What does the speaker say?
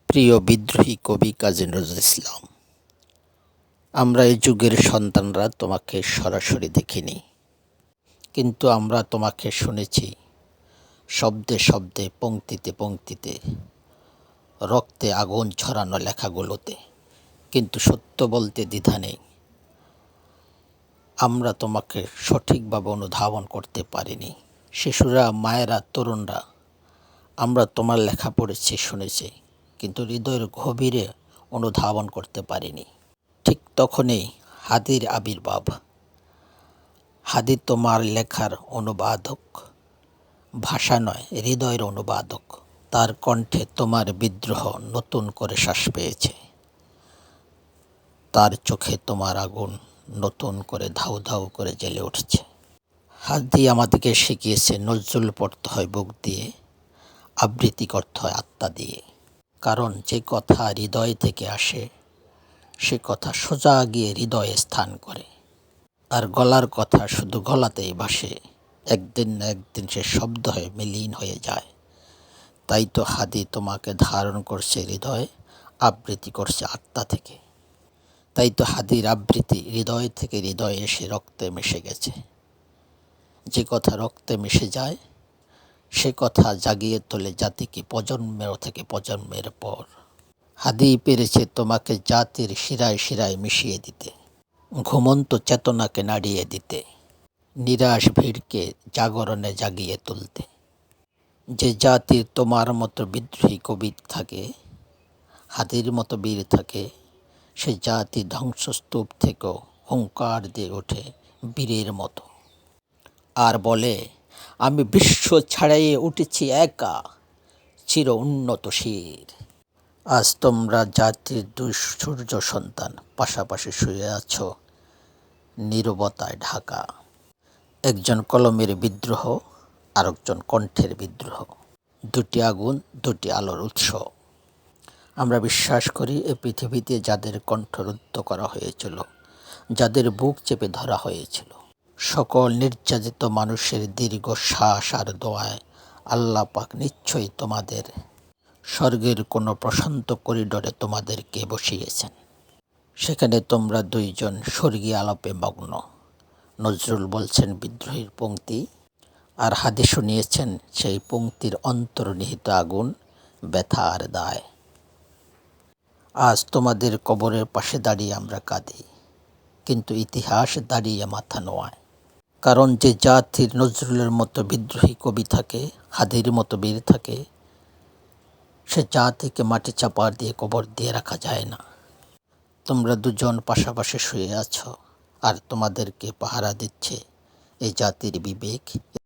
প্রিয় বিদ্রোহী কবি কাজী নজরুল ইসলাম, আমরা এই যুগের সন্তানরা তোমাকে সরাসরি দেখিনি, কিন্তু আমরা তোমাকে শুনেছি শব্দে শব্দে, পংক্তিতে পংক্তিতে, রক্তে আগুন ছড়ানো লেখাগুলোতে। কিন্তু সত্য বলতে দ্বিধা নেই, আমরা তোমাকে সঠিকভাবে অনুধাবন করতে পারিনি। শিশুরা, মায়েরা, তরুণরা আমরা তোমার লেখা পড়েছি, শুনেছি, কিন্তু হৃদয়ের গভীরে অনুধাবন করতে পারিনি। ঠিক তখনই হাদির আবির্ভাব। হাদি তোমার লেখার অনুবাদক, ভাষা নয়, হৃদয়ের অনুবাদক। তার কণ্ঠে তোমার বিদ্রোহ নতুন করে শ্বাস পেয়েছে, তার চোখে তোমার আগুন নতুন করে ধাউ ধাউ করে জ্বলে উঠছে। হাদি আমাদেরকে শিখিয়েছে নজরুল পড়তে হয় বুক দিয়ে, আবৃত্তি করতে হয় আত্মা দিয়ে। কারণ যে কথা হৃদয় থেকে আসে, সে কথা সোজা গিয়ে হৃদয়ে স্থান করে। আর গলার কথা শুধু গলাতেই ভাসে, একদিন না একদিন সে শব্দ হয়ে মিলীন হয়ে যায়। তাই তো হাদি তোমাকে ধারণ করছে হৃদয়ে, আবৃত্তি করছে আত্মা থেকে। তাই তো হাদির আবৃত্তি হৃদয় থেকে হৃদয়ে এসে রক্তে মিশে গেছে। যে কথা রক্তে মিশে যায়, সে কথা জাগিয়ে তোলে জাতিকে প্রজন্মের থেকে প্রজন্মের পর। হাদি পেরেছে তোমাকে জাতির শিরায় শিরায় মিশিয়ে দিতে, ঘুমন্ত চেতনাকে নাড়িয়ে দিতে, নিরাশ ভিড়কে জাগরণে জাগিয়ে তুলতে। যে জাতির তোমার মতো বিদ্রোহী কবি থাকে, হাদির মতো বীর থাকে, সে জাতি ধ্বংসস্তূপ থেকেও হুঙ্কার দিয়ে ওঠে বীরের মতো, আর বলে, আমি বিশ্ব ছাড়াইয়ে উঠেছি একা, চির উন্নত শির। আজ তোমরা জাতির দুই সূর্য সন্তান পাশাপাশি শুয়ে আছো নীরবতায় ঢাকা। একজন কলমের বিদ্রোহ, আরেকজন কণ্ঠের বিদ্রোহ। দুটি আগুন, দুটি আলোর উৎস। আমরা বিশ্বাস করি এ পৃথিবীতে যাদের কণ্ঠ রুদ্ধ করা হয়েছিল, যাদের বুক চেপে ধরা হয়েছিল, সকল নির্যাতিত মানুষের দীর্ঘ শ্বাস আর দোয়ায় আল্লাহ পাক নিশ্চয়ই তোমাদের স্বর্গের কোনো প্রশান্ত করিডোরে তোমাদেরকে বসিয়েছেন। সেখানে তোমরা দুইজন স্বর্গীয় আলাপে মগ্ন। নজরুল বলছেন বিদ্রোহীর পংক্তি, আর হাদি শুনিয়েছেন সেই পংক্তির অন্তর্নিহিত আগুন, ব্যথা আর দায়। আজ তোমাদের কবরের পাশে দাঁড়িয়ে আমরা কাঁদি, কিন্তু ইতিহাস দাঁড়িয়ে মাথা নোয়ায়। কারণ যে জাতির নজরুলের মতো বিদ্রোহী কবি থাকে, হাদির মতো বীর থাকে, সে জাতিকে মাটি চাপা দিয়ে কবর দিয়ে রাখা যায় না। তোমরা দুজন পাশাপাশি শুয়ে আছো, আর তোমাদেরকে পাহারা দিচ্ছে এই জাতির বিবেক,